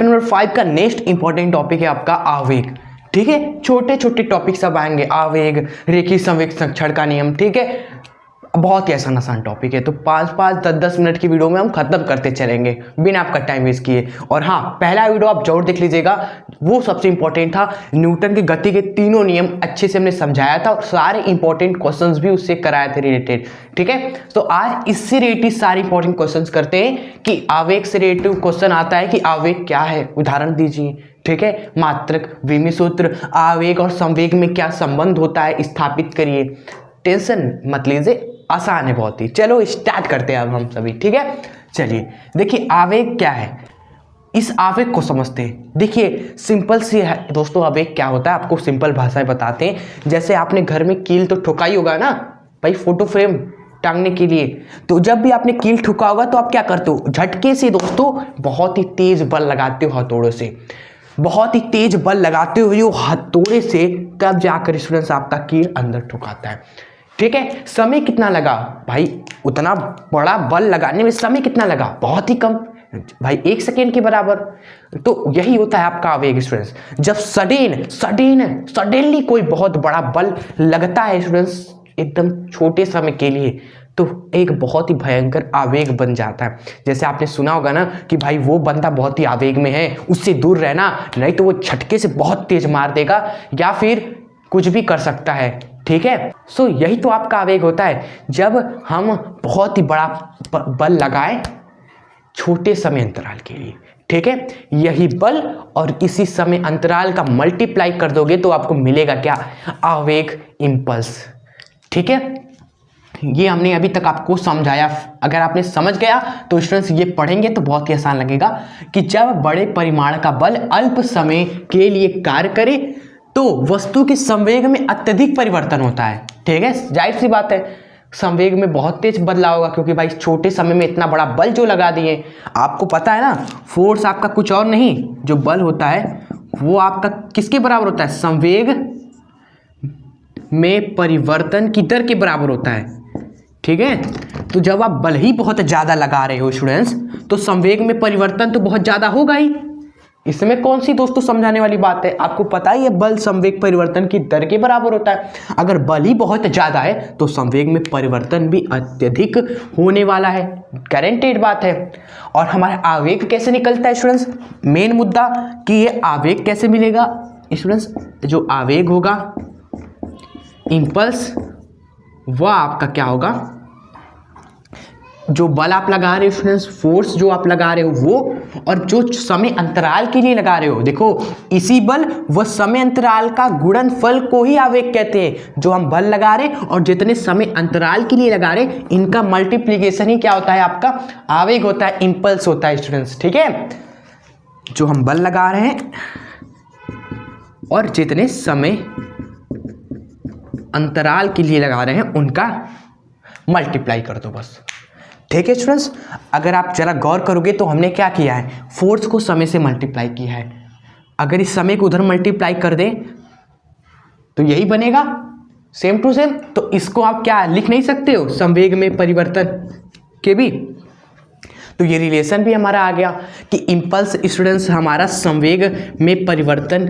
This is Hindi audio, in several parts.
चैप्टर नंबर 5 का नेक्स्ट इंपॉर्टेंट टॉपिक है आपका आवेग। ठीक है, छोटे छोटे टॉपिक सब आएंगे, आवेग, रेखीय संवेग संरक्षण का नियम। ठीक है, बहुत ही आसान टॉपिक है, तो 5-5, 10-10 मिनट की वीडियो में हम खत्म करते चलेंगे बिना आपका टाइम वेस्ट किए। और हाँ, पहला वीडियो आप जरूर देख लीजिएगा, वो सबसे इंपॉर्टेंट था। न्यूटन की गति के तीनों नियम अच्छे से हमने समझाया था और सारे इंपॉर्टेंट क्वेश्चंस भी उससे कराए थे रिलेटेड। ठीक है, तो आज इससे रिलेटेड सारे इंपॉर्टेंट क्वेश्चंस करते हैं कि आवेग से रिलेटेड क्वेश्चन आता है कि आवेग क्या है, उदाहरण दीजिए। ठीक है, मात्रक, विमीय सूत्र, आवेग और संवेग में क्या संबंध होता है स्थापित करिए। टेंशन मत लीजिए, आसान है बहुत ही। चलो स्टार्ट करते हैं अब हम सभी। ठीक है, चलिए देखिए आवेग क्या है, इस आवेग को समझते हैं। देखिए सिंपल सी है दोस्तों, आवेग क्या होता है आपको सिंपल भाषा में बताते हैं। जैसे आपने घर में कील तो ठुकाई होगा ना भाई, फोटो फ्रेम टांगने के लिए। तो जब भी आपने कील ठुका होगा तो आप क्या करते हो, झटके से दोस्तों बहुत ही तेज बल लगाते हो हथौड़े से, बहुत ही तेज बल लगाते हुए हथौड़े से, तब जाकर स्टूडेंट्स आपका कील अंदर ठुकाता है। ठीक है, समय कितना लगा भाई, उतना बड़ा बल लगाने में समय कितना लगा, बहुत ही कम भाई, 1 सेकेंड के बराबर। तो यही होता है आपका आवेग स्टूडेंट्स। जब सडनली कोई बहुत बड़ा बल लगता है स्टूडेंट्स एकदम छोटे समय के लिए, तो एक बहुत ही भयंकर आवेग बन जाता है। जैसे आपने सुना होगा ना कि भाई वो बंदा बहुत ही आवेग में है, उससे दूर रहना, नहीं तो वो झटके से बहुत तेज मार देगा या फिर कुछ भी कर सकता है। ठीक है, सो यही तो आपका आवेग होता है, जब हम बहुत ही बड़ा बल लगाएं छोटे समय अंतराल के लिए। ठीक है, यही बल और इसी समय अंतराल का मल्टीप्लाई कर दोगे तो आपको मिलेगा क्या, आवेग इंपल्स। ठीक है, ये हमने अभी तक आपको समझाया। अगर आपने समझ गया तो स्टूडेंट्स ये पढ़ेंगे तो बहुत ही आसान लगेगा कि जब बड़े परिमाण का बल अल्प समय के लिए कार्य करे तो वस्तु के संवेग में अत्यधिक परिवर्तन होता है। ठीक है, जाहिर सी बात है संवेग में बहुत तेज बदलाव होगा, क्योंकि भाई छोटे समय में इतना बड़ा बल जो लगा दिए। आपको पता है ना, फोर्स आपका कुछ और नहीं, जो बल होता है वो आपका किसके बराबर होता है, संवेग में परिवर्तन की दर के बराबर होता है। ठीक है, तो जब आप बल ही बहुत ज़्यादा लगा रहे हो स्टूडेंट्स, तो संवेग में परिवर्तन तो बहुत ज़्यादा होगा ही। इसमें कौन सी दोस्तों समझाने वाली बात है, आपको पता ही है बल संवेग परिवर्तन की दर के बराबर होता है। अगर बल ही बहुत ज़्यादा है तो संवेग में परिवर्तन भी अत्यधिक होने वाला है, गारंटेड बात है। और हमारा आवेग कैसे निकलता है स्टूडेंट्स, मेन मुद्दा कि ये आवेग कैसे मिलेगा स्टूडेंट्स। जो आवेग होगा इंपल्स, वह आपका क्या होगा, जो बल आप लगा रहे हो स्टूडेंट्स, फोर्स जो आप लगा रहे हो वो, और जो समय अंतराल के लिए लगा रहे हो, देखो इसी बल व समय अंतराल का गुणनफल को ही आवेग कहते हैं। जो हम बल लगा रहे और जितने समय अंतराल के लिए लगा रहे, इनका मल्टीप्लीकेशन ही क्या होता है, आपका आवेग होता है, इंपल्स होता है स्टूडेंट्स। ठीक है, जो हम बल लगा रहे हैं और जितने समय अंतराल के लिए लगा रहे हैं उनका मल्टीप्लाई कर दो बस। ठीक है स्टूडेंट्स, अगर आप जरा गौर करोगे तो हमने क्या किया है, फोर्स को समय से मल्टीप्लाई किया है। अगर इस समय को उधर मल्टीप्लाई कर दें तो यही बनेगा सेम टू सेम। तो इसको आप क्या लिख नहीं सकते हो, संवेग में परिवर्तन के भी। तो ये रिलेशन भी हमारा आ गया कि इंपल्स स्टूडेंट्स हमारा संवेग में परिवर्तन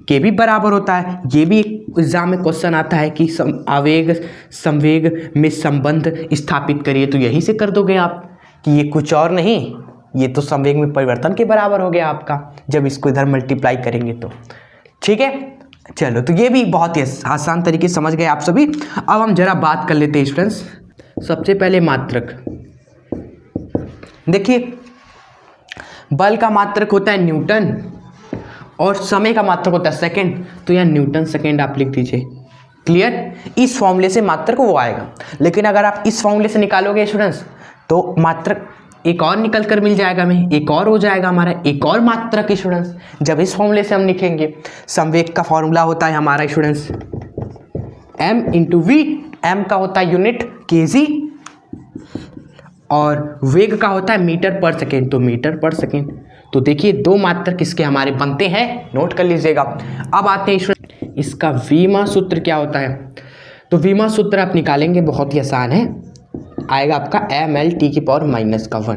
के भी बराबर होता है। ये भी एग्जाम में क्वेश्चन आता है कि आवेग संवेग में संबंध स्थापित करिए, तो यही से कर दोगे आप कि ये कुछ और नहीं, ये तो संवेग में परिवर्तन के बराबर हो गया आपका, जब इसको इधर मल्टीप्लाई करेंगे तो। ठीक है, चलो तो ये भी बहुत ही आसान तरीके से समझ गए आप सभी। अब हम जरा बात कर लेते हैं स्टूडेंट्स। सबसे पहले मात्रक, देखिए बल का मात्रक होता है न्यूटन और समय का मात्रक होता है सेकंड, तो यहाँ न्यूटन सेकंड आप लिख दीजिए। क्लियर, इस फॉर्मूले से मात्रक वो आएगा। लेकिन अगर आप इस फॉर्मूले से निकालोगे स्टूडेंट्स तो मात्रक एक और निकल कर मिल जाएगा, हमें एक और हो जाएगा हमारा एक और मात्रक स्टूडेंट्स। जब इस फॉर्मूले से हम लिखेंगे, संवेग का फॉर्मूला होता है हमारा स्टूडेंट्स m × v, m का होता है यूनिट kg और वेग का होता है मीटर पर सेकेंड, तो मीटर पर सेकेंड। तो देखिए दो मात्रक इसके हमारे बनते हैं, नोट कर लीजिएगा। अब आते हैं इसका वीमा सूत्र क्या होता है। तो वीमा सूत्र आप निकालेंगे, बहुत ही आसान है, आएगा आपका mL T⁻⁻⁻⁴।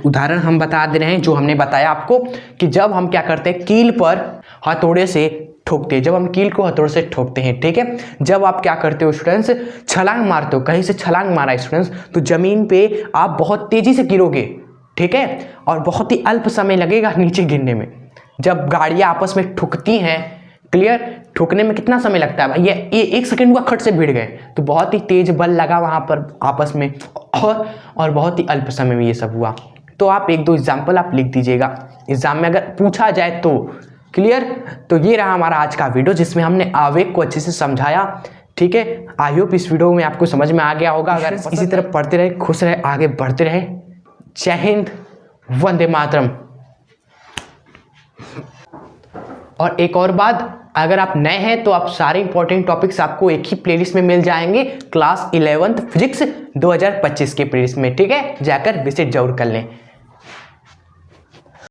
उदाहरण हम बता दे रहे हैं जो हमने बताया आपको कि जब हम क्या करते हैं, कील पर हथौड़े से ठोकते हैं, जब हम कील को हथौड़े से ठोकते हैं, ठीक है। जब आप क्या करते हो स्टूडेंट्स, छलांग मारते हो, कहीं से छलांग मारा स्टूडेंट्स, तो जमीन पे आप बहुत तेजी से गिरोगे, ठीक है, और बहुत ही अल्प समय लगेगा नीचे गिरने में। जब गाड़ियां आपस में ठुकती हैं, क्लियर, ठुकने में कितना समय लगता है भाई, ये 1 सेकंड हुआ, खट से भिड़ गए, तो बहुत ही तेज बल लगा वहां पर आपस में, और बहुत ही अल्प समय में ये सब हुआ। तो आप 1-2 एग्जाम्पल आप लिख दीजिएगा एग्जाम में अगर पूछा जाए तो, क्लियर। तो ये रहा हमारा आज का वीडियो जिसमें हमने आवेग को अच्छे से समझाया, ठीक है। आई होप इस वीडियो में आपको समझ में आ गया होगा। अगर इसी तरह पढ़ते रहे, खुश रहे, आगे बढ़ते रहे। जय हिंद, वंदे मातरम। और एक और बात, अगर आप नए हैं तो आप सारे इंपॉर्टेंट टॉपिक्स आपको एक ही प्लेलिस्ट में मिल जाएंगे, क्लास 11th फिजिक्स 2025 के प्लेलिस्ट में, ठीक है। जाकर विजिट जरूर कर लें।